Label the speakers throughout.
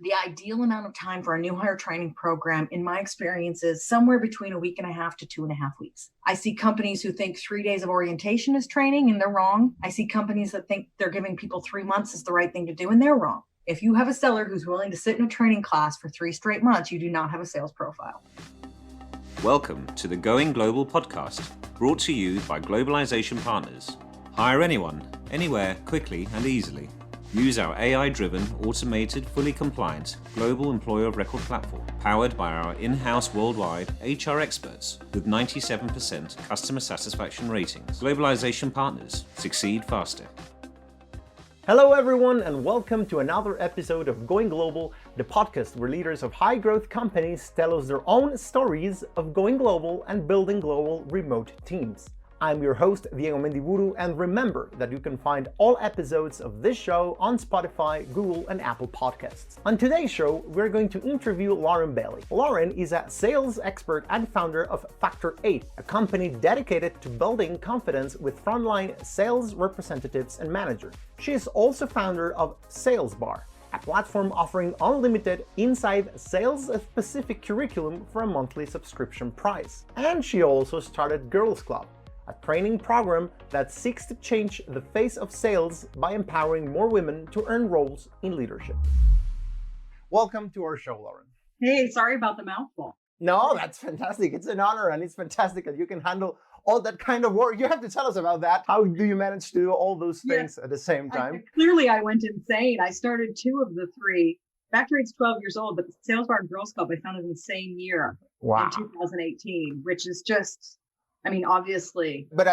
Speaker 1: The ideal amount of time for a new hire training program, in my experience, is somewhere between a week and a half to 2.5 weeks. I see companies who think 3 days of orientation is training, and they're wrong. I see companies that think they're giving people 3 months is the right thing to do, and they're wrong. If you have a seller who's willing to sit in a training class for 3 straight months, you do not have a sales profile.
Speaker 2: Welcome to the Going Global podcast, brought to you by Globalization Partners. Hire anyone, anywhere, quickly and easily. Use our AI-driven, automated, fully compliant global employer of record platform, powered by our in-house worldwide HR experts with 97% customer satisfaction ratings. Globalization Partners. Succeed faster.
Speaker 3: Hello everyone, and welcome to another episode of Going Global, the podcast where leaders of high-growth companies tell us their own stories of going global and building global remote teams. I'm your host, Diego Mendiburu, and remember that you can find all episodes of this show on Spotify, Google, and Apple Podcasts. On today's show, we're going to interview Lauren Bailey. Lauren is a sales expert and founder of Factor 8, a company dedicated to building confidence with frontline sales representatives and managers. She is also founder of Sales Bar, a platform offering unlimited inside sales-specific curriculum for a monthly subscription price. And she also started Girls Club, a training program that seeks to change the face of sales by empowering more women to earn roles in leadership. Welcome to our show, Lauren.
Speaker 1: Hey, sorry about the mouthful.
Speaker 3: No, that's fantastic. It's an honor, and it's fantastic that you can handle all that kind of work. You have to tell us about that. How do you manage to do all those things at the same time?
Speaker 1: Clearly, I went insane. I started 2 of the 3. Factor 8's 12 years old, but the Sales Bar and Girls Club I founded in the same year, in 2018, which is just... obviously.
Speaker 3: But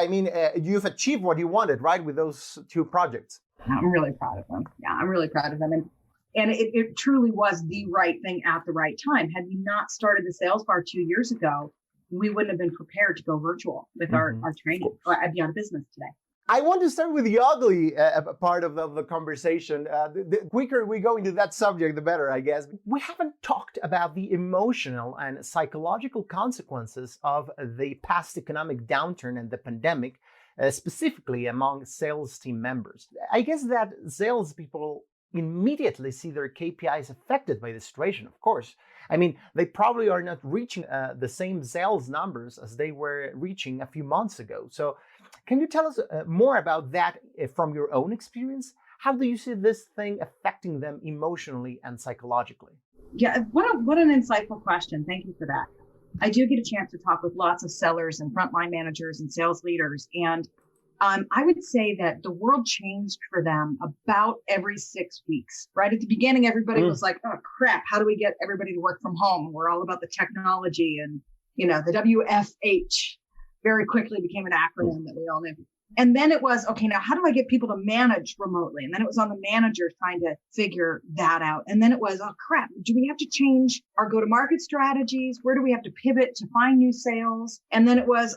Speaker 3: you've achieved what you wanted, right, with those 2 projects?
Speaker 1: I'm really proud of them. Yeah, I'm really proud of them. And it truly was the right thing at the right time. Had we not started the Sales Bar 2 years ago, we wouldn't have been prepared to go virtual with our training, or I'd be out of business today.
Speaker 3: I want to start with the ugly part of the conversation. The quicker we go into that subject, the better, I guess. We haven't talked about the emotional and psychological consequences of the past economic downturn and the pandemic, specifically among sales team members. I guess that salespeople immediately see their KPIs affected by the situation, of course. They probably are not reaching the same sales numbers as they were reaching a few months ago. So can you tell us more about that from your own experience? How do you see this thing affecting them emotionally and psychologically?
Speaker 1: Yeah, what an insightful question. Thank you for that. I do get a chance to talk with lots of sellers and frontline managers and sales leaders. And I would say that the world changed for them about every 6 weeks, right? At the beginning, everybody was like, oh, crap, how do we get everybody to work from home? We're all about the technology, and, the WFH very quickly became an acronym that we all knew. And then it was, okay, now how do I get people to manage remotely? And then it was on the managers trying to figure that out. And then it was, oh crap, do we have to change our go-to-market strategies? Where do we have to pivot to find new sales? And then it was,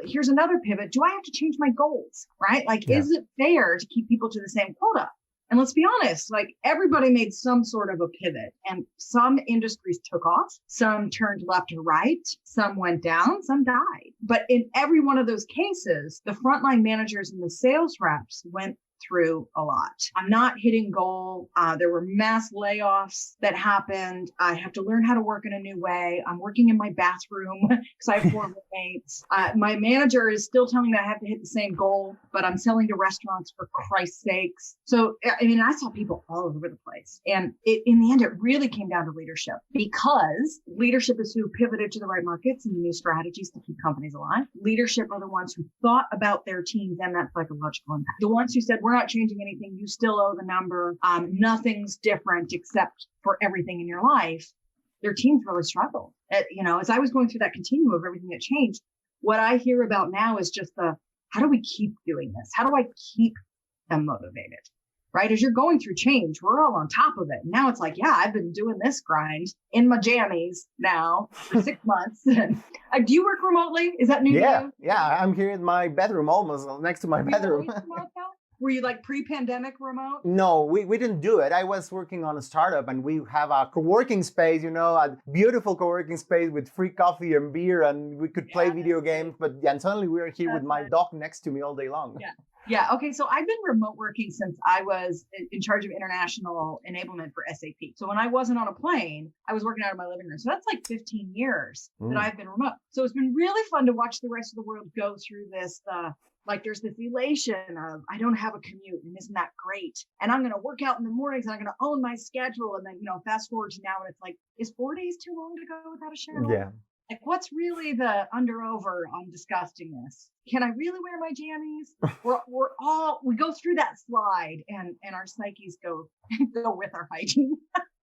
Speaker 1: here's another pivot. Do I have to change my goals, right? Is it fair to keep people to the same quota? And let's be honest, everybody made some sort of a pivot, and some industries took off, some turned left or right, some went down, some died. But in every one of those cases, the frontline managers and the sales reps went through a lot. I'm not hitting goal. There were mass layoffs that happened. I have to learn how to work in a new way. I'm working in my bathroom because I have 4 roommates. My manager is still telling me I have to hit the same goal, but I'm selling to restaurants for Christ's sakes. So, I saw people all over the place. And in the end, it really came down to leadership, because leadership is who pivoted to the right markets and the new strategies to keep companies alive. Leadership are the ones who thought about their teams and that psychological impact. The ones who said, we're not changing anything. You still owe the number. Nothing's different except for everything in your life. Their teams really struggled. As I was going through that continuum of everything that changed, what I hear about now is just how do we keep doing this? How do I keep them motivated? Right? As you're going through change, we're all on top of it. Now it's I've been doing this grind in my jammies now for 6 months. Do you work remotely? Is that new to you?
Speaker 3: Yeah. I'm here in my bedroom, almost next to my bedroom.
Speaker 1: Were you pre-pandemic remote?
Speaker 3: No, we didn't do it. I was working on a startup, and we have a co-working space, a beautiful co-working space with free coffee and beer, and we could play video games. And suddenly we are here with my dog next to me all day long.
Speaker 1: Yeah. Yeah. Okay. So I've been remote working since I was in charge of international enablement for SAP. So when I wasn't on a plane, I was working out of my living room. So that's like 15 years that I've been remote. So it's been really fun to watch the rest of the world go through this. Like there's this elation of I don't have a commute and isn't that great? And I'm going to work out in the mornings and I'm going to own my schedule. And then, fast forward to now and it's like, is 4 days too long to go without a shower?
Speaker 3: Yeah.
Speaker 1: Like, what's really the over on disgustingness? Can I really wear my jammies? We go through that slide and our psyches go with our hygiene.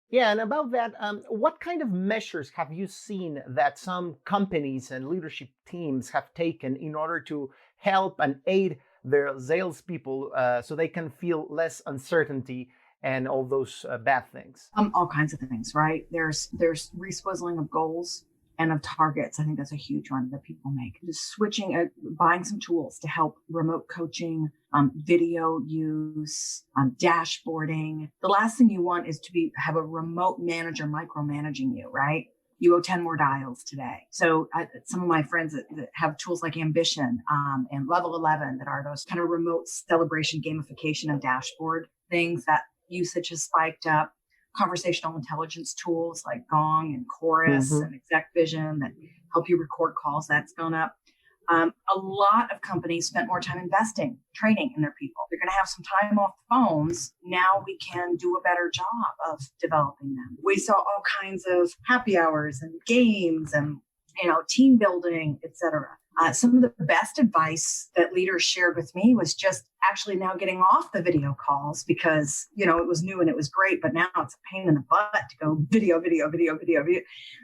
Speaker 3: Yeah, and about that, what kind of measures have you seen that some companies and leadership teams have taken in order to help and aid their salespeople so they can feel less uncertainty and all those bad things?
Speaker 1: All kinds of things, right? There's reswizzling of goals and of targets. I think that's a huge one that people make. Just switching, buying some tools to help remote coaching, video use, dashboarding. The last thing you want is to have a remote manager micromanaging you, right? You owe 10 more dials today. So some of my friends that have tools like Ambition and Level 11 that are those kind of remote celebration gamification and dashboard things, that usage has spiked up. Conversational intelligence tools like Gong and Chorus and Exec Vision that help you record calls, that's gone up. A lot of companies spent more time investing, training in their people. They're going to have some time off the phones. Now we can do a better job of developing them. We saw all kinds of happy hours and games and team building, etc. Some of the best advice that leaders shared with me was just actually now getting off the video calls because, it was new and it was great, but now it's a pain in the butt to go video.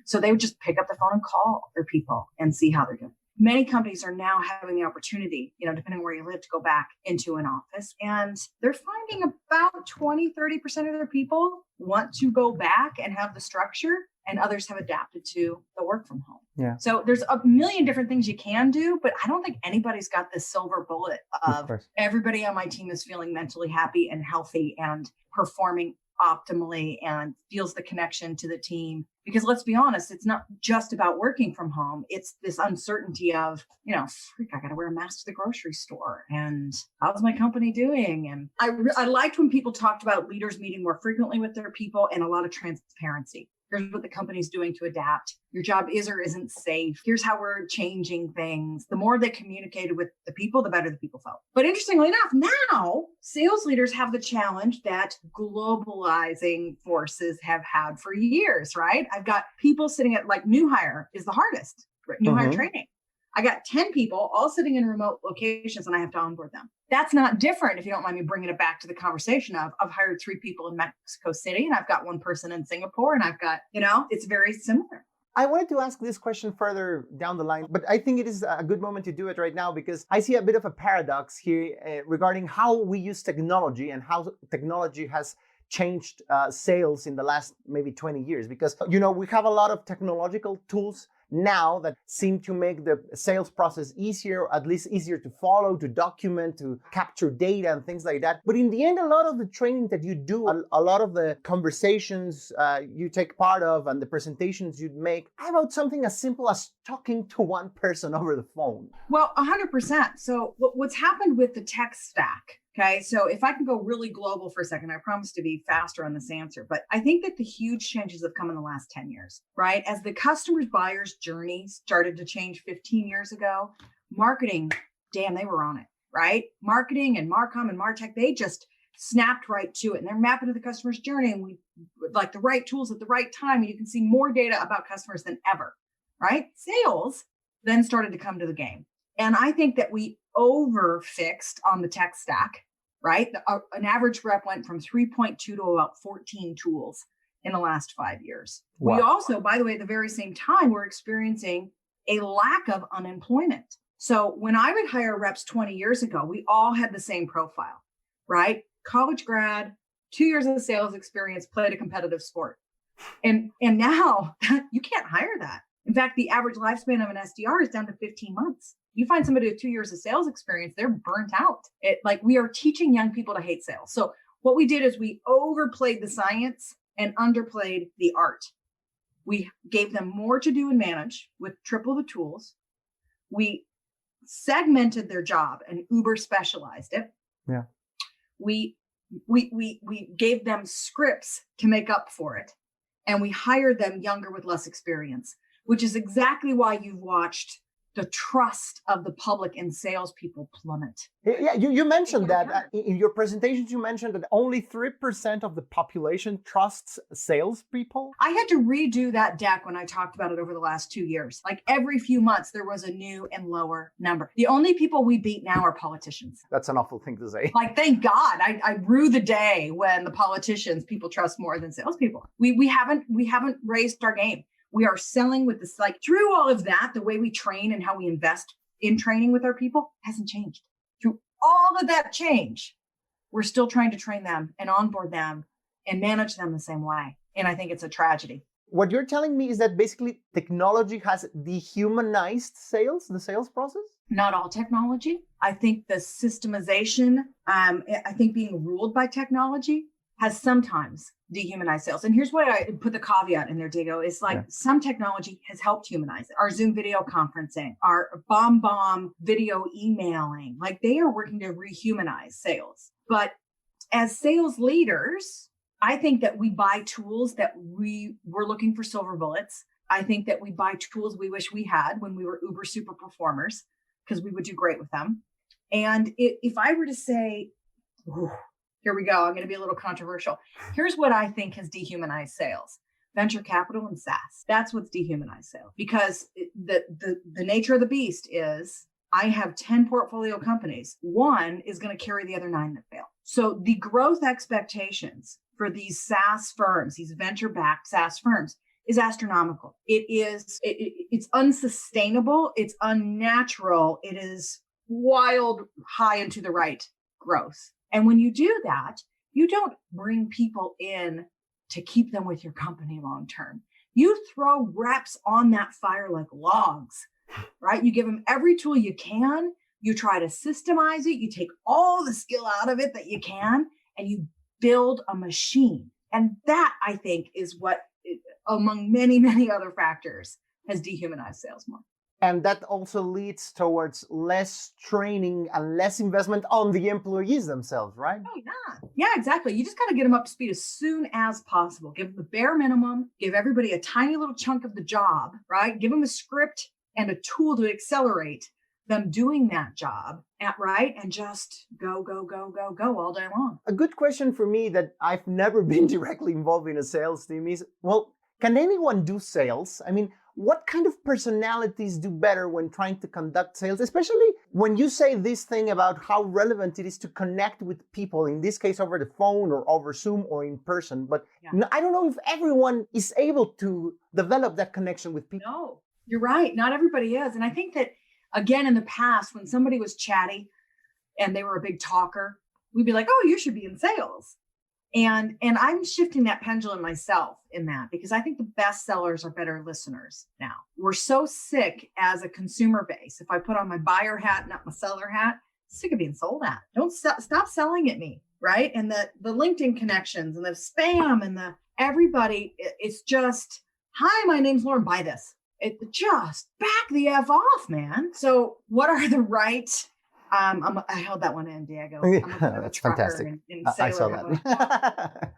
Speaker 1: So they would just pick up the phone and call their people and see how they're doing. Many companies are now having the opportunity, depending on where you live, to go back into an office. And they're finding about 20-30% of their people want to go back and have the structure, and others have adapted to the work from home.
Speaker 3: Yeah.
Speaker 1: So there's a million different things you can do, but I don't think anybody's got this silver bullet of everybody on my team is feeling mentally happy and healthy and performing optimally and feels the connection to the team. Because let's be honest, it's not just about working from home. It's this uncertainty of, I got to wear a mask to the grocery store. And how's my company doing? And I liked when people talked about leaders meeting more frequently with their people and a lot of transparency. Here's what the company's doing to adapt. Your job is or isn't safe. Here's how we're changing things. The more they communicated with the people, the better the people felt. But interestingly enough, now sales leaders have the challenge that globalizing forces have had for years, right? I've got people sitting at new hire is the hardest, new hire training. I got 10 people all sitting in remote locations and I have to onboard them. That's not different, if you don't mind me bringing it back to the conversation of I've hired 3 people in Mexico City and I've got 1 person in Singapore and I've got, it's very similar.
Speaker 3: I wanted to ask this question further down the line, but I think it is a good moment to do it right now because I see a bit of a paradox here regarding how we use technology and how technology has changed sales in the last maybe 20 years. Because, we have a lot of technological tools now that seem to make the sales process easier, or at least easier to follow, to document, to capture data and things like that. But in the end, a lot of the training that you do, a lot of the conversations you take part of and the presentations you'd make are about something as simple as talking to one person over the phone.
Speaker 1: Well, 100%. So what's happened with the tech stack? Okay, so if I can go really global for a second, I promise to be faster on this answer, but I think that the huge changes have come in the last 10 years, right? As the customer's buyer's journey started to change 15 years ago, marketing, damn, they were on it, right? Marketing and Marcom and MarTech, they just snapped right to it and they're mapping to the customer's journey and we like the right tools at the right time. And you can see more data about customers than ever, right? Sales then started to come to the game. And I think that we overfixed on the tech stack, right? An average rep went from 3.2 to about 14 tools in the last 5 years. Wow. We also, by the way, at the very same time, we're experiencing a lack of unemployment. So when I would hire reps 20 years ago, we all had the same profile, right? College grad, 2 years of sales experience, played a competitive sport. And now you can't hire that. In fact, the average lifespan of an SDR is down to 15 months. You find somebody with 2 years of sales experience, they're burnt out. We are teaching young people to hate sales. So what we did is we overplayed the science and underplayed the art. We gave them more to do and manage with triple the tools. We segmented their job and uber specialized it.
Speaker 3: Yeah.
Speaker 1: We gave them scripts to make up for it. And we hired them younger with less experience, which is exactly why you've watched the trust of the public in salespeople plummet.
Speaker 3: Yeah, you mentioned that in your presentations. You mentioned that only 3% of the population trusts salespeople.
Speaker 1: I had to redo that deck when I talked about it over the last 2 years. Like every few months, there was a new and lower number. The only people we beat now are politicians.
Speaker 3: That's an awful thing to say.
Speaker 1: Like, thank God, I rue the day when the politicians people trust more than salespeople. We haven't raised our game. We are selling with this, like through all of that, the way we train and how we invest in training with our people hasn't changed. Through all of that change, we're still trying to train them and onboard them and manage them the same way. And I think it's a tragedy.
Speaker 3: What you're telling me is that basically technology has dehumanized sales, the sales process?
Speaker 1: Not all technology. I think the systemization, I think being ruled by technology has sometimes dehumanized sales. And here's what I put the caveat in there, Diego, is like some technology has helped humanize it. Our Zoom video conferencing, our bomb video emailing, like they are working to rehumanize sales. But as sales leaders, I think that we buy tools that we're looking for silver bullets. I think that we buy tools we wish we had when we were uber super performers, because we would do great with them. And if I were to say, here we go, I'm going to be a little controversial. Here's what I think has dehumanized sales. Venture capital and SaaS. That's what's dehumanized sales. Because the nature of the beast is I have 10 portfolio companies. One is going to carry the other 9 that fail. So the growth expectations for these SaaS firms, these venture-backed SaaS firms, is astronomical. It's unsustainable. It's unnatural. It is wild, high and to the right growth. And when you do that, you don't bring people in to keep them with your company long term. You throw reps on that fire like logs, right? You give them every tool you can. You try to systemize it. You take all the skill out of it that you can, and you build a machine. And that, I think, is what, among many, many other factors, has dehumanized sales more.
Speaker 3: And that also leads towards less training and less investment on the employees themselves, right?
Speaker 1: Oh, yeah. Yeah, exactly. You just got to get them up to speed as soon as possible. Give them the bare minimum, give everybody a tiny little chunk of the job, right? Give them a script and a tool to accelerate them doing that job, right? And just go all day long.
Speaker 3: A good question for me that I've never been directly involved in a sales team is, well, can anyone do sales? I mean, what kind of personalities do better when trying to conduct sales, especially when you say this thing about how relevant it is to connect with people, in this case over the phone or over Zoom or in person. But I don't know if everyone is able to develop that connection with people.
Speaker 1: No, you're right. Not everybody is. And I think that, again, in the past, when somebody was chatty and they were a big talker, we'd be like, oh, you should be in sales. And I'm shifting that pendulum myself in that, because I think the best sellers are better listeners now. We're so sick as a consumer base. If I put on my buyer hat, not my seller hat, sick of being sold at. Don't stop selling at me, right? And the LinkedIn connections and the spam and the everybody, it's just, hi, my name's Lauren, buy this. It just back the F off, man. So what are the right... I held that one in, Diego.
Speaker 3: That's fantastic. I saw that.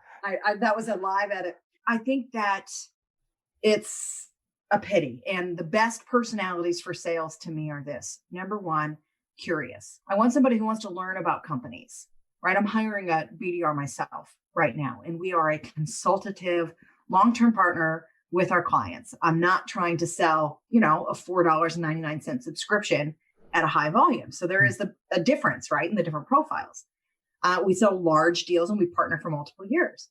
Speaker 1: That was a live edit. I think that it's a pity. And the best personalities for sales to me are this. Number one, curious. I want somebody who wants to learn about companies, right? I'm hiring a BDR myself right now, and we are a consultative long-term partner with our clients. I'm not trying to sell, a $4.99 subscription at a high volume. So there is a difference, right, in the different profiles. We sell large deals and we partner for multiple years.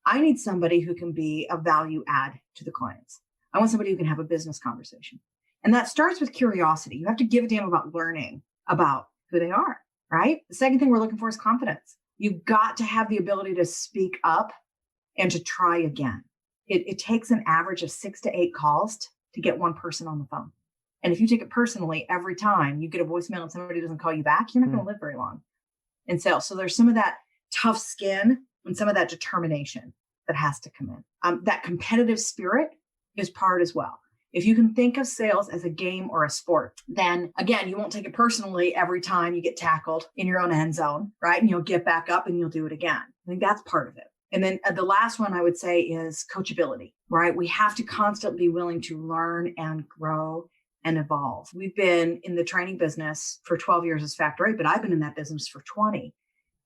Speaker 1: I need somebody who can be a value add to the clients. I want somebody who can have a business conversation. And that starts with curiosity. You have to give a damn about learning about who they are, right? The second thing we're looking for is confidence. You've got to have the ability to speak up and to try again. It takes an average of 6 to 8 calls to get one person on the phone. And if you take it personally, every time you get a voicemail and somebody doesn't call you back, you're not going to live very long in sales. So there's some of that tough skin and some of that determination that has to come in. That competitive spirit is part as well. If you can think of sales as a game or a sport, then again, you won't take it personally every time you get tackled in your own end zone, right? And you'll get back up and you'll do it again. I think that's part of it. And then the last one I would say is coachability, right? We have to constantly be willing to learn and grow and evolve. We've been in the training business for 12 years as Factor 8, but I've been in that business for 20.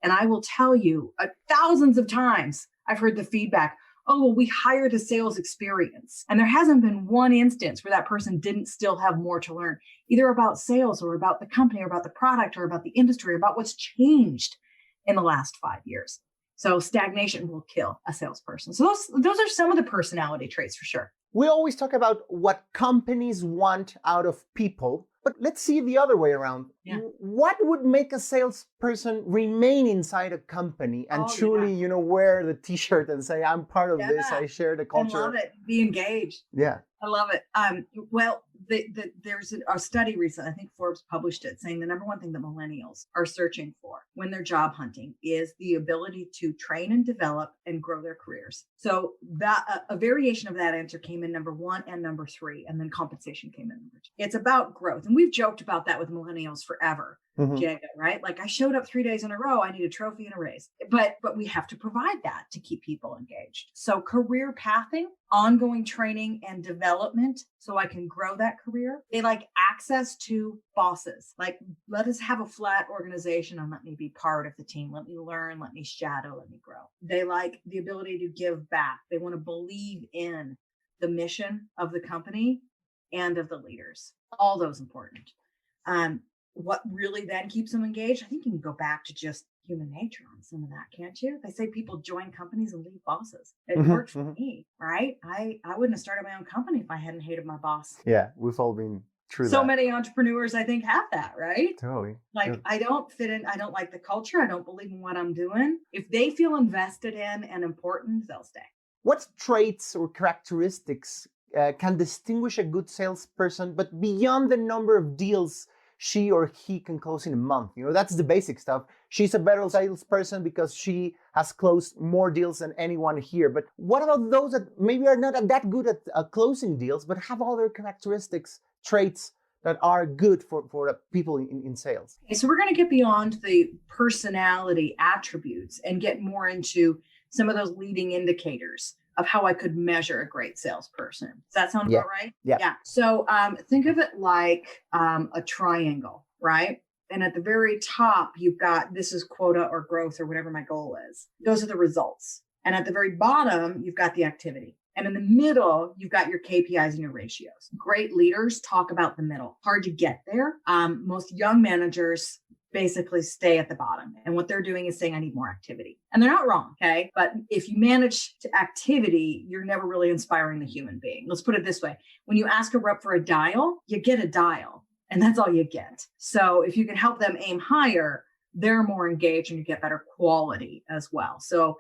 Speaker 1: And I will tell you, thousands of times I've heard the feedback, oh, well, we hired a sales experience. And there hasn't been one instance where that person didn't still have more to learn, either about sales or about the company or about the product or about the industry, or about what's changed in the last 5 years. So stagnation will kill a salesperson. So those are some of the personality traits for sure.
Speaker 3: We always talk about what companies want out of people, but let's see the other way around.
Speaker 1: Yeah.
Speaker 3: What would make a salesperson remain inside a company and truly, wear the t-shirt and say, I'm part of this, I share the culture.
Speaker 1: I love it. Be engaged.
Speaker 3: Yeah.
Speaker 1: I love it. Well, there's a study recently, I think Forbes published it, saying the number one thing that millennials are searching for when they're job hunting is the ability to train and develop and grow their careers. So that a variation of that answer came in number 1 and number 3, and then compensation came in number 2. It's about growth. And we've joked about that with millennials forever. Jaga, right? Like I showed up 3 days in a row, I need a trophy and a raise. But we have to provide that to keep people engaged. So career pathing, ongoing training and development so I can grow that career. They like access to bosses. Like, let us have a flat organization and let me be part of the team. Let me learn, let me shadow, let me grow. They like the ability to give back. They want to believe in the mission of the company and of the leaders. All those important. What really then keeps them engaged? I think you can go back to just human nature on some of that, can't you? They say people join companies and leave bosses. It worked for me, right? I wouldn't have started my own company if I hadn't hated my boss.
Speaker 3: Yeah, we've all been through that.
Speaker 1: So many entrepreneurs, I think, have that, right?
Speaker 3: Totally.
Speaker 1: Like, I don't fit in. I don't like the culture. I don't believe in what I'm doing. If they feel invested in and important, they'll stay.
Speaker 3: What traits or characteristics can distinguish a good salesperson, but beyond the number of deals she or he can close in a month? That's the basic stuff. She's a better salesperson because she has closed more deals than anyone here. But what about those that maybe are not that good at closing deals, but have other characteristics, traits that are good for people in sales?
Speaker 1: Okay, so we're going to get beyond the personality attributes and get more into some of those leading indicators of how I could measure a great salesperson. Does that sound about right?
Speaker 3: Yeah.
Speaker 1: So think of it like a triangle, right? And at the very top, you've got, this is quota or growth or whatever my goal is. Those are the results. And at the very bottom, you've got the activity. And in the middle, you've got your KPIs and your ratios. Great leaders talk about the middle. Hard to get there. Most young managers basically stay at the bottom. And what they're doing is saying, I need more activity. And they're not wrong, okay? But if you manage to activity, you're never really inspiring the human being. Let's put it this way. When you ask a rep for a dial, you get a dial, and that's all you get. So if you can help them aim higher, they're more engaged and you get better quality as well. So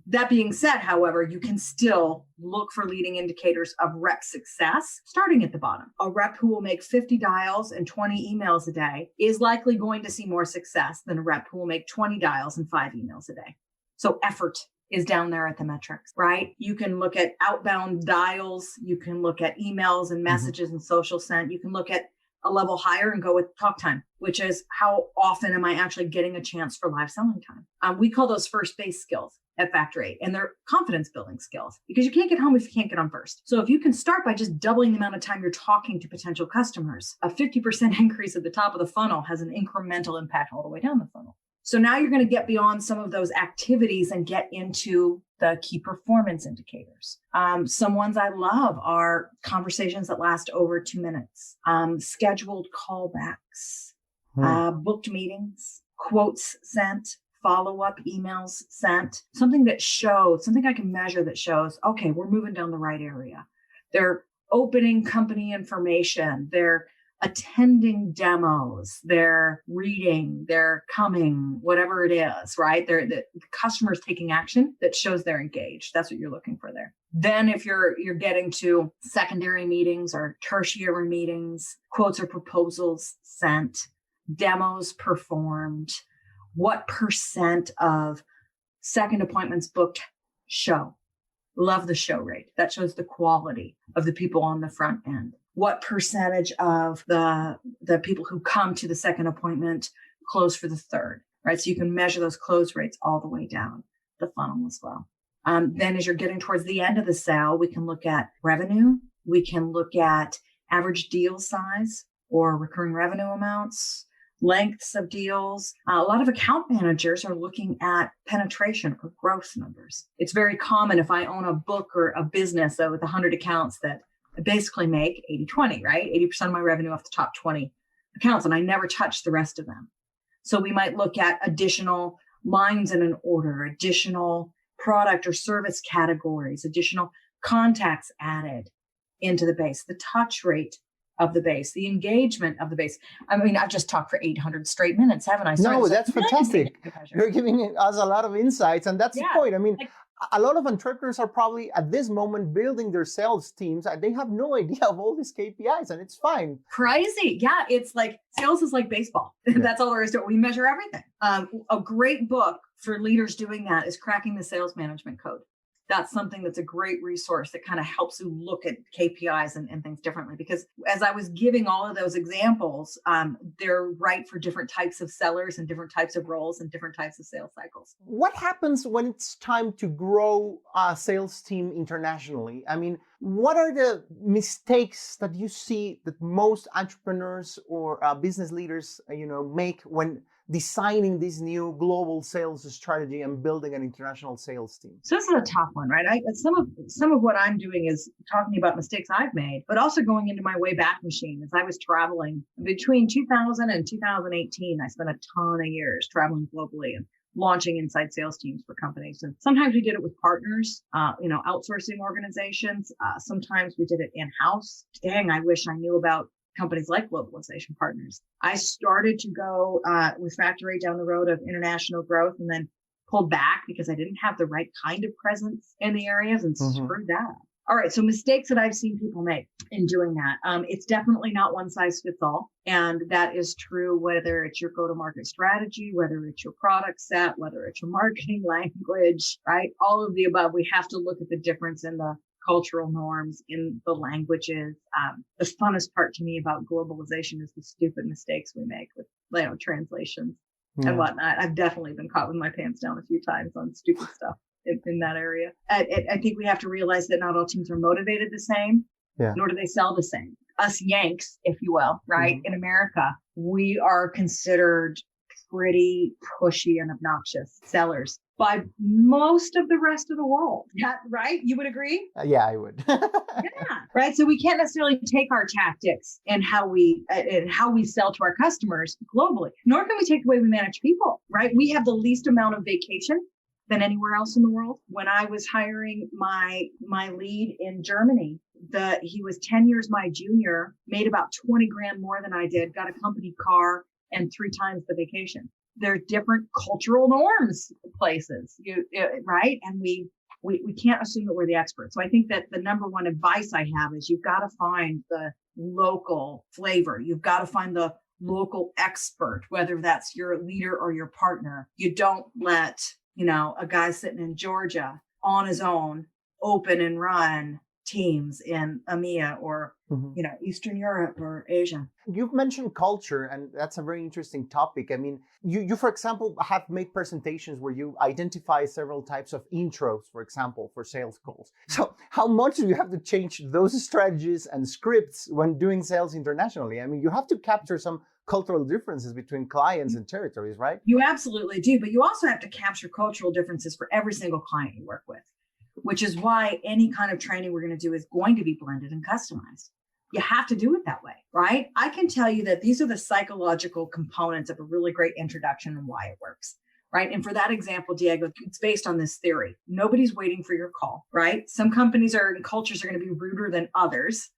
Speaker 1: that being said, however, you can still look for leading indicators of rep success starting at the bottom. A rep who will make 50 dials and 20 emails a day is likely going to see more success than a rep who will make 20 dials and 5 emails a day. So effort is down there at the metrics, right? You can look at outbound dials. You can look at emails and messages and social sent. You can look at a level higher and go with talk time, which is how often am I actually getting a chance for live selling time? We call those first base skills at Factor 8, and they're confidence building skills because you can't get home if you can't get on first. So if you can start by just doubling the amount of time you're talking to potential customers, a 50% increase at the top of the funnel has an incremental impact all the way down the funnel. So now you're going to get beyond some of those activities and get into the key performance indicators. Some ones I love are conversations that last over 2 minutes, scheduled callbacks, booked meetings, quotes sent, follow-up emails sent, something I can measure that shows, okay, we're moving down the right area. They're opening company information. They're attending demos. They're reading. They're coming, whatever it is, right? The customer's taking action that shows they're engaged. That's what you're looking for there. Then if you're getting to secondary meetings or tertiary meetings, quotes or proposals sent, demos performed, what percent of second appointments booked show, Love the show rate. That shows the quality of the people on the front end. What percentage of the people who come to the second appointment close for the third, right? So you can measure those close rates all the way down the funnel as well. Then as you're getting towards the end of the sale, we can look at revenue. We can look at average deal size or recurring revenue amounts, lengths of deals. A lot of account managers are looking at penetration or growth numbers. It's very common if I own a book or a business with 100 accounts that I basically make 80-20, right? 80% of my revenue off the top 20 accounts, and I never touch the rest of them. So we might look at additional lines in an order, additional product or service categories, additional contacts added into the base, the touch rate of the base, the engagement of the base. I mean, I've just talked for 800 straight minutes, haven't I?
Speaker 3: No, that's fantastic. You're giving us a lot of insights, and that's the point. I mean, a lot of entrepreneurs are probably at this moment building their sales teams and they have no idea of all these KPIs, and it's fine.
Speaker 1: Crazy. Yeah. It's like sales is like baseball. Yeah. That's all there is to it. We measure everything. A great book for leaders doing that is Cracking the Sales Management Code. That's something that's a great resource that kind of helps you look at KPIs and things differently. Because as I was giving all of those examples, they're right for different types of sellers and different types of roles and different types of sales cycles.
Speaker 3: What happens when it's time to grow a sales team internationally? I mean, what are the mistakes that you see that most entrepreneurs or business leaders, make when designing this new global sales strategy and building an international sales team?
Speaker 1: So this is a tough one, right? Some of what I'm doing is talking about mistakes I've made, but also going into my way back machine. As I was traveling between 2000 and 2018, I spent a ton of years traveling globally and launching inside sales teams for companies. And sometimes we did it with partners, outsourcing organizations. Sometimes we did it in-house. Dang, I wish I knew about companies like Globalization Partners. I started to go with Factory down the road of international growth and then pulled back because I didn't have the right kind of presence in the areas and screwed that up. All right. So mistakes that I've seen people make in doing that. It's definitely not one size fits all. And that is true, whether it's your go-to-market strategy, whether it's your product set, whether it's your marketing language, right? All of the above. We have to look at the difference in the cultural norms, in the languages. The funnest part to me about globalization is the stupid mistakes we make with translations and whatnot. I've definitely been caught with my pants down a few times on stupid stuff in that area. I think we have to realize that not all teams are motivated the same, nor do they sell the same. Us Yanks, if you will, right? In America, we are considered pretty pushy and obnoxious sellers by most of the rest of the world. Yeah, right? You would agree?
Speaker 3: Yeah, I would.
Speaker 1: Right. So we can't necessarily take our tactics and how we sell to our customers globally, nor can we take the way we manage people, right? We have the least amount of vacation than anywhere else in the world. When I was hiring my lead in Germany, he was 10 years my junior, made about 20 grand more than I did, got a company car and 3 times the vacation. There are different cultural norms places, right? And we can't assume that we're the experts. So I think that the number one advice I have is you've got to find the local flavor. You've got to find the local expert, whether that's your leader or your partner. You don't let, a guy sitting in Georgia on his own open and run teams in EMEA or, Eastern Europe or Asia.
Speaker 3: You've mentioned culture, and that's a very interesting topic. I mean, you, for example, have made presentations where you identify several types of intros, for example, for sales calls. So how much do you have to change those strategies and scripts when doing sales internationally? I mean, you have to capture some cultural differences between clients and territories, right?
Speaker 1: You absolutely do, but you also have to capture cultural differences for every single client you work with, which is why any kind of training we're going to do is going to be blended and customized. You have to do it that way, right? I can tell you that these are the psychological components of a really great introduction and why it works, right? And for that example, Diego, it's based on this theory. Nobody's waiting for your call, right? Some companies and cultures are going to be ruder than others,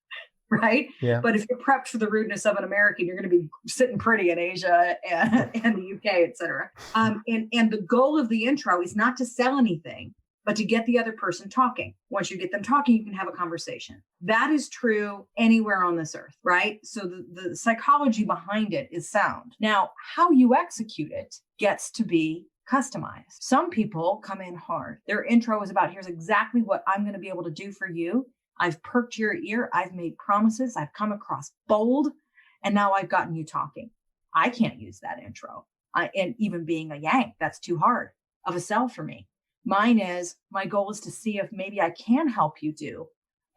Speaker 1: right?
Speaker 3: Yeah.
Speaker 1: But if you're prepped for the rudeness of an American, you're going to be sitting pretty in Asia and the UK, et cetera. And the goal of the intro is not to sell anything, but to get the other person talking. Once you get them talking, you can have a conversation. That is true anywhere on this earth, right? So the psychology behind it is sound. Now, how you execute it gets to be customized. Some people come in hard. Their intro is about, here's exactly what I'm going to be able to do for you. I've perked your ear. I've made promises. I've come across bold. And now I've gotten you talking. I can't use that intro. And even being a Yank, that's too hard of a sell for me. Mine is, my goal is to see if maybe I can help you do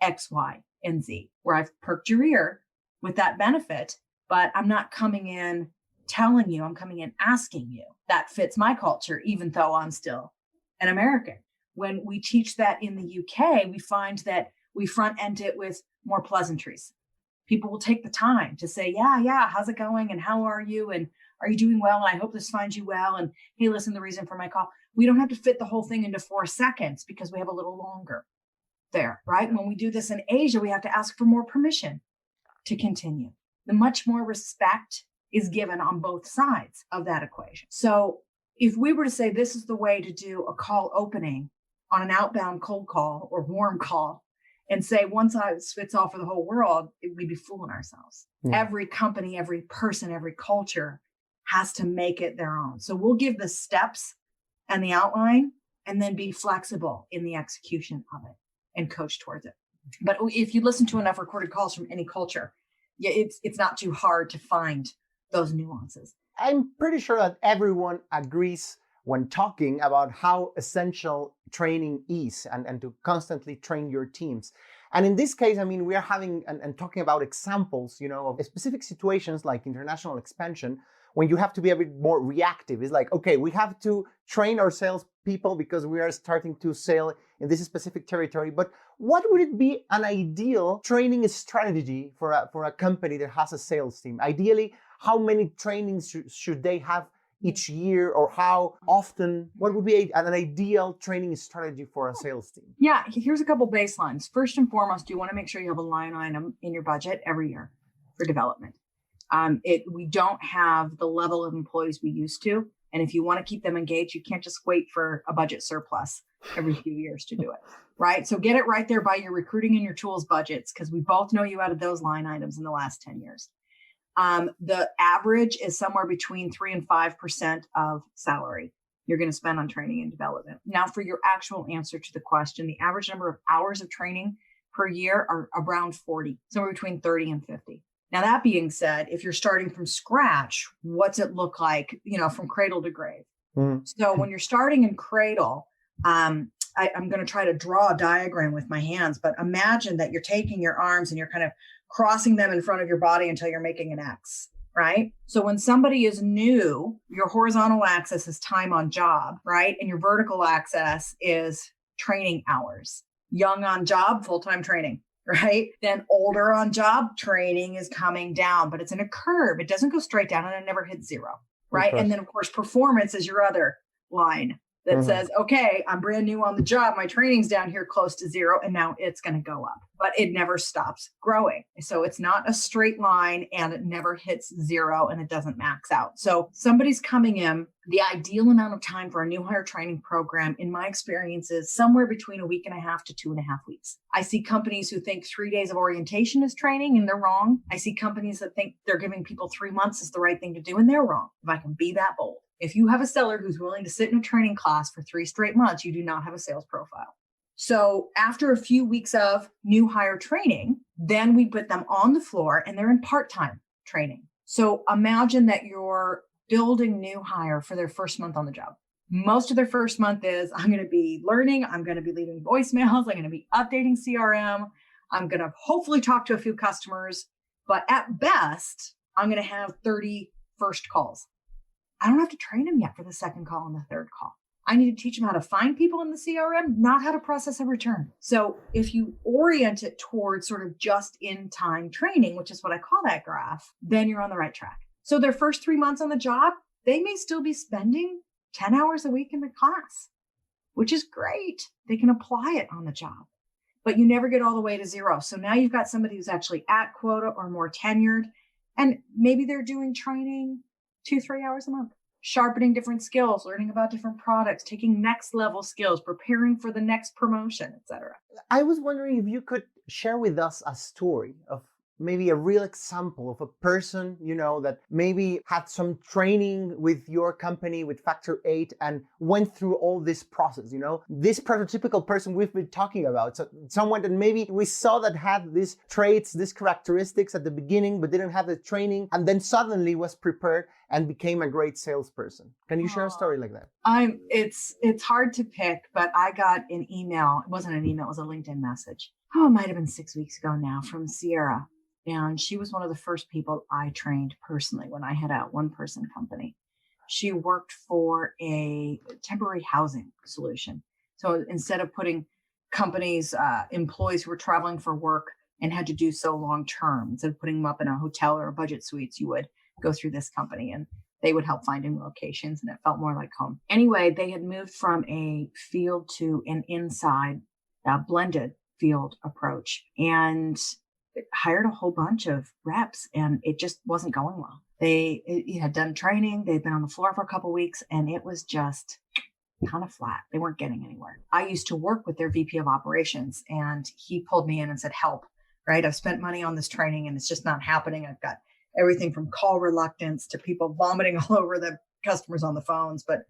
Speaker 1: X, Y, and Z, where I've perked your ear with that benefit, but I'm not coming in telling you, I'm coming in asking you. That fits my culture, even though I'm still an American. When we teach that in the UK, we find that we front end it with more pleasantries. People will take the time to say, yeah, how's it going? And how are you? And are you doing well? And I hope this finds you well. And hey, listen, the reason for my call. We don't have to fit the whole thing into 4 seconds because we have a little longer there, right? When we do this in Asia, we have to ask for more permission to continue. The much more respect is given on both sides of that equation. So if we were to say this is the way to do a call opening on an outbound cold call or warm call, and say one size fits all for the whole world, we'd be fooling ourselves. Yeah. Every company, every person, every culture has to make it their own. So we'll give the steps and the outline and then be flexible in the execution of it and coach towards it. But if you listen to enough recorded calls from any culture, it's not too hard to find those nuances.
Speaker 3: I'm pretty sure that everyone agrees when talking about how essential training is and to constantly train your teams. And in this case, I mean, we are having and talking about examples, of specific situations like international expansion, when you have to be a bit more reactive. It's like, okay, we have to train our sales people because we are starting to sell in this specific territory. But what would it be an ideal training strategy for a company that has a sales team? Ideally, how many trainings should they have each year, or how often? What would be an ideal training strategy for a sales team?
Speaker 1: Yeah, here's a couple baselines. First and foremost, you want to make sure you have a line item in your budget every year for development. We don't have the level of employees we used to. And if you want to keep them engaged, you can't just wait for a budget surplus every few years to do it, right? So get it right there by your recruiting and your tools budgets, because we both know you added those line items in the last 10 years. The average is somewhere between 3 and 5% of salary you're going to spend on training and development. Now, for your actual answer to the question, the average number of hours of training per year are around 40, somewhere between 30 and 50. Now, that being said, if you're starting from scratch, what's it look like, from cradle to grave? Mm-hmm. So when you're starting in cradle, I'm going to try to draw a diagram with my hands, but imagine that you're taking your arms and you're kind of crossing them in front of your body until you're making an X, right? So when somebody is new, your horizontal axis is time on job, right? And your vertical axis is training hours. Young on job, full-time training, right? Then older on job, training is coming down, but it's in a curve. It doesn't go straight down and it never hits zero, right? And then of course, performance is your other line that says, okay, I'm brand new on the job. My training's down here close to zero, and now it's going to go up, but it never stops growing. So it's not a straight line, and it never hits zero, and it doesn't max out. So somebody's coming in, the ideal amount of time for a new hire training program, in my experience, is somewhere between a week and a half to 2.5 weeks. I see companies who think 3 days of orientation is training, and they're wrong. I see companies that think they're giving people 3 months is the right thing to do, and they're wrong. If I can be that bold. If you have a seller who's willing to sit in a training class for 3 straight months, you do not have a sales profile. So after a few weeks of new hire training, then we put them on the floor and they're in part-time training. So imagine that you're building new hire for their first month on the job. Most of their first month is, I'm going to be learning, I'm going to be leaving voicemails, I'm going to be updating CRM, I'm going to hopefully talk to a few customers, but at best, I'm going to have 30 first calls. I don't have to train them yet for the second call and the third call. I need to teach them how to find people in the CRM, not how to process a return. So if you orient it towards sort of just in time training, which is what I call that graph, then you're on the right track. So their first 3 months on the job, they may still be spending 10 hours a week in the class, which is great. They can apply it on the job, but you never get all the way to zero. So now you've got somebody who's actually at quota or more tenured, and maybe they're doing training 2-3 hours a month, sharpening different skills, learning about different products, taking next level skills, preparing for the next promotion, etc.
Speaker 3: I was wondering if you could share with us a story of maybe a real example of a person, that maybe had some training with your company, with Factor 8, and went through all this process, this prototypical person we've been talking about. So someone that maybe we saw that had these traits, these characteristics at the beginning, but didn't have the training, and then suddenly was prepared and became a great salesperson. Can you share a story like that?
Speaker 1: It's hard to pick, but I got an email. It wasn't an email, it was a LinkedIn message. Oh, it might have been 6 weeks ago now, from Sierra. And she was one of the first people I trained personally when I had a one-person company. She worked for a temporary housing solution. So instead of putting companies, employees who were traveling for work and had to do so long-term, instead of putting them up in a hotel or a budget suites, you would go through this company and they would help find new locations, and it felt more like home. Anyway, they had moved from a field to an inside blended field approach and hired a whole bunch of reps, and it just wasn't going well. They had done training. They'd been on the floor for a couple of weeks, and it was just kind of flat. They weren't getting anywhere. I used to work with their VP of operations, and he pulled me in and said, help, right? I've spent money on this training and it's just not happening. I've got everything from call reluctance to people vomiting all over the customers on the phones, but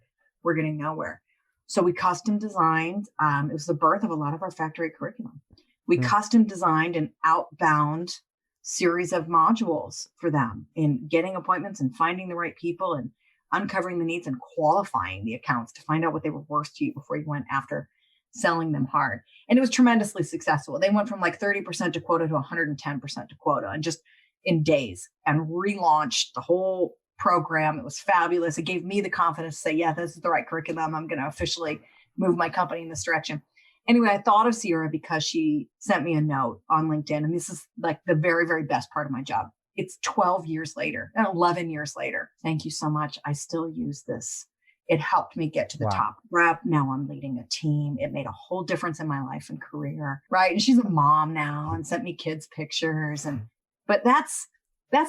Speaker 1: we're getting nowhere. So we custom designed, it was the birth of a lot of our factory curriculum. We custom designed an outbound series of modules for them in getting appointments and finding the right people and uncovering the needs and qualifying the accounts to find out what they were worth to you before you went after selling them hard. And it was tremendously successful. They went from like 30% to quota to 110% to quota and just in days, and relaunched the whole program. It was fabulous. It gave me the confidence to say, yeah, this is the right curriculum. I'm going to officially move my company in this direction. Anyway, I thought of Sierra because she sent me a note on LinkedIn. And this is like the very, very best part of my job. It's 12 years later and 11 years later. Thank you so much. I still use this. It helped me get to the top rep. Now I'm leading a team. It made a whole difference in my life and career, right? And she's a mom now and sent me kids' pictures. But that's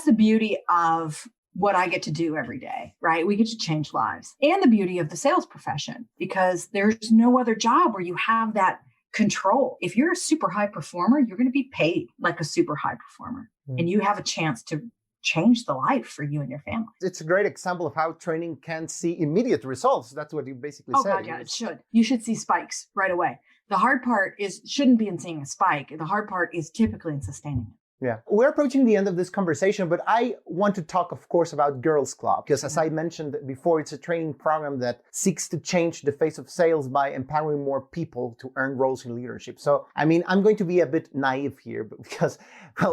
Speaker 1: the beauty of what I get to do every day, right? We get to change lives, and the beauty of the sales profession, because there's no other job where you have that control. If you're a super high performer, you're going to be paid like a super high performer, and you have a chance to change the life for you and your family.
Speaker 3: It's a great example of how training can see immediate results. That's what you basically said.
Speaker 1: Oh God, yeah, it should. You should see spikes right away. The hard part shouldn't be in seeing a spike. The hard part is typically in sustaining it.
Speaker 3: Yeah, we're approaching the end of this conversation, but I want to talk, of course, about Girls Club, because as I mentioned before, it's a training program that seeks to change the face of sales by empowering more people to earn roles in leadership. So, I mean, I'm going to be a bit naive here, but because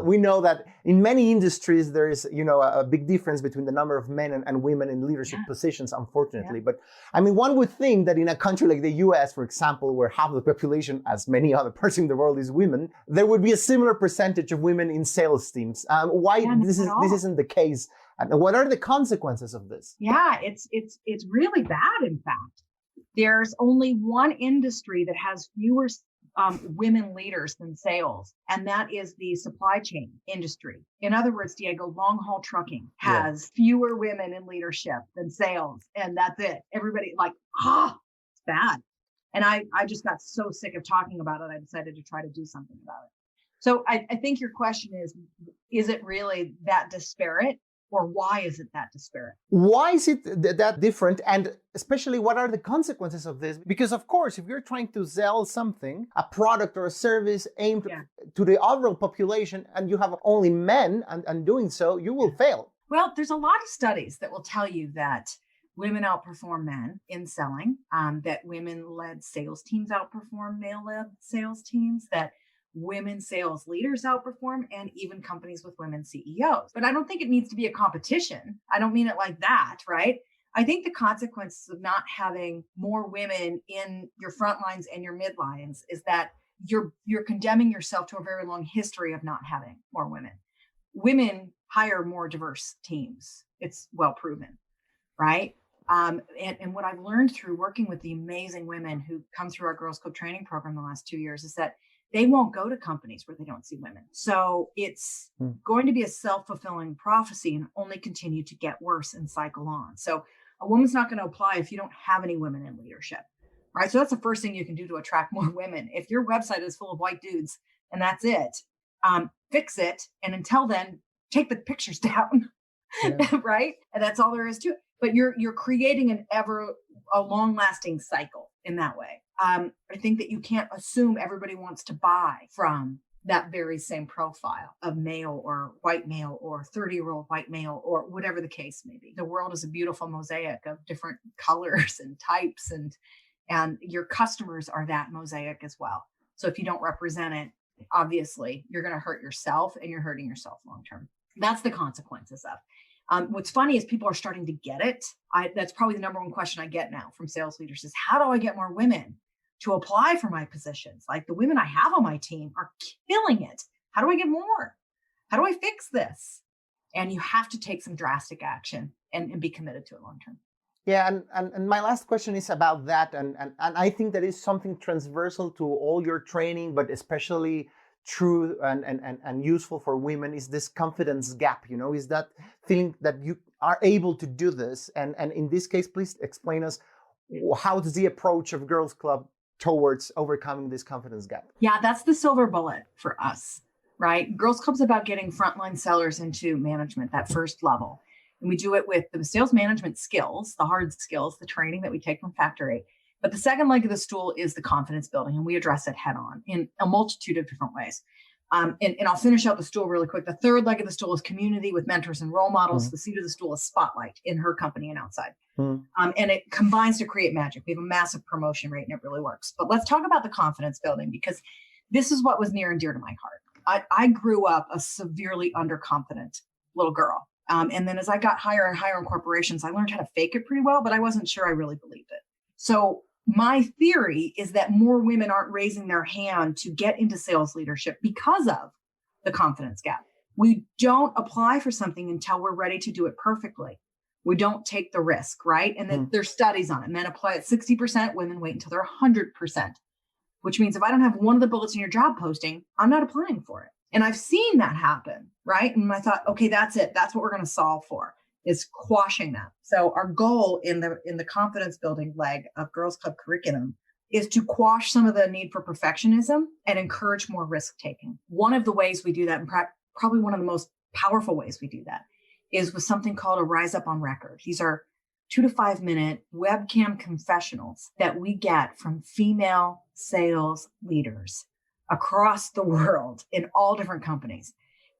Speaker 3: we know that in many industries, there is, a big difference between the number of men and women in leadership positions, unfortunately. But I mean, one would think that in a country like the US, for example, where half the population, as many other parts in the world, is women, there would be a similar percentage of women in sales teams. Why this isn't the case, and what are the consequences of this?
Speaker 1: Yeah, it's really bad. In fact, there's only one industry that has fewer women leaders than sales, and that is the supply chain industry. In other words, Diego, long haul trucking has fewer women in leadership than sales, and that's it. Everybody it's bad. And I just got so sick of talking about it, I decided to try to do something about it. So I think your question is it really that disparate, or why is it that disparate?
Speaker 3: Why is it that different? And especially, what are the consequences of this? Because of course, if you're trying to sell something, a product or a service aimed to the overall population, and you have only men and doing so, you will fail.
Speaker 1: Well, there's a lot of studies that will tell you that women outperform men in selling, that women-led sales teams outperform male-led sales teams, that women sales leaders outperform, and even companies with women CEOs. But I don't think it needs to be a competition. I don't mean it like that, right? I think the consequences of not having more women in your front lines and your midlines is that you're condemning yourself to a very long history of not having more women. Women hire more diverse teams. It's well proven, right? And what I've learned through working with the amazing women who come through our Girls Club training program the last 2 years is that they won't go to companies where they don't see women. So it's going to be a self-fulfilling prophecy and only continue to get worse and cycle on. So a woman's not going to apply if you don't have any women in leadership, right? So that's the first thing you can do to attract more women. If your website is full of white dudes and that's it, fix it. And until then, take the pictures down, right? And that's all there is to it. But you're creating a long-lasting cycle in that way. I think that you can't assume everybody wants to buy from that very same profile of male or white male or 30-year-old white male or whatever the case may be. The world is a beautiful mosaic of different colors and types, and your customers are that mosaic as well. So if you don't represent it, obviously you're going to hurt yourself, and you're hurting yourself long term. That's the consequences of. What's funny is people are starting to get it. That's probably the number one question I get now from sales leaders is, how do I get more women to apply for my positions? Like, the women I have on my team are killing it. How do I get more? How do I fix this? And you have to take some drastic action and be committed to it long term.
Speaker 3: Yeah, and my last question is about that, and I think that is something transversal to all your training, but especially true and useful for women, is this confidence gap, is that feeling that you are able to do this. And in this case, please explain us, how is the approach of Girls Club towards overcoming this confidence gap?
Speaker 1: Yeah, that's the silver bullet for us, right? Girls Club's about getting frontline sellers into management, that first level. And we do it with the sales management skills, the hard skills, the training that we take from Factor 8. But the second leg of the stool is the confidence building, and we address it head on in a multitude of different ways. And I'll finish out the stool really quick. The third leg of the stool is community with mentors and role models. Mm-hmm. The seat of the stool is spotlight in her company and outside. Mm-hmm. And it combines to create magic. We have a massive promotion rate, and it really works. But let's talk about the confidence building, because this is what was near and dear to my heart. I grew up a severely underconfident little girl. And then as I got higher and higher in corporations, I learned how to fake it pretty well, but I wasn't sure I really believed it. So my theory is that more women aren't raising their hand to get into sales leadership because of the confidence gap. We don't apply for something until we're ready to do it perfectly. We don't take the risk, right? And then there's studies on it. Men apply at 60%, women wait until they're 100%, which means if I don't have one of the bullets in your job posting, I'm not applying for it. And I've seen that happen, right? And I thought, okay, that's it. That's what we're going to solve for, is quashing that. So our goal in the confidence building leg of Girls Club curriculum is to quash some of the need for perfectionism and encourage more risk taking. One of the ways we do that, and probably one of the most powerful ways we do that, is with something called a Rise Up on Record. These are 2 to 5 minute webcam confessionals that we get from female sales leaders across the world in all different companies.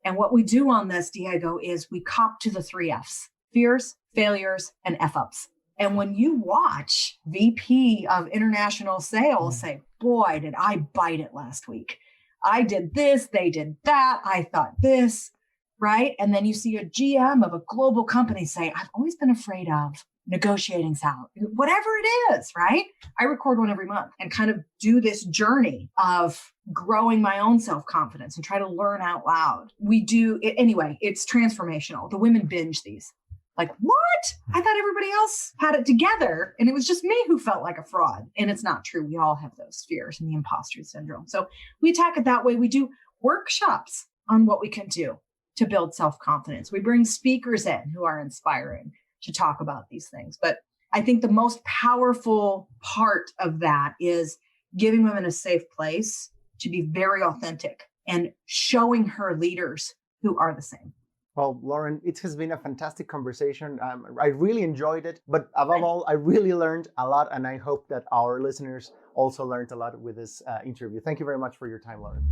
Speaker 1: And what we do on this, Diego, is we cop to the 3 Fs: fears, failures, and F-ups. And when you watch VP of international sales say, boy, did I bite it last week. I did this, they did that, I thought this, right? And then you see a GM of a global company say, I've always been afraid of negotiating salary, whatever it is, right? I record one every month and kind of do this journey of growing my own self-confidence and try to learn out loud. We do it anyway. It's transformational. The women binge these. Like, what? I thought everybody else had it together and it was just me who felt like a fraud. And it's not true. We all have those fears and the imposter syndrome. So we attack it that way. We do workshops on what we can do to build self-confidence. We bring speakers in who are inspiring to talk about these things. But I think the most powerful part of that is giving women a safe place to be very authentic and showing her leaders who are the same.
Speaker 3: Well, Lauren, it has been a fantastic conversation. I really enjoyed it, but above all, I really learned a lot, and I hope that our listeners also learned a lot with this interview. Thank you very much for your time, Lauren.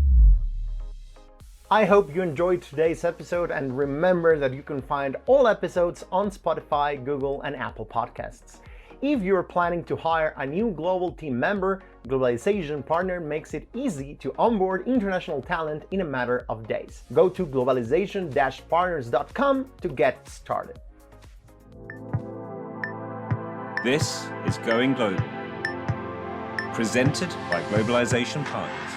Speaker 3: I hope you enjoyed today's episode, and remember that you can find all episodes on Spotify, Google, and Apple Podcasts. If you're planning to hire a new global team member, Globalization Partner makes it easy to onboard international talent in a matter of days. Go to globalization-partners.com to get started.
Speaker 2: This is Going Global, presented by Globalization Partners.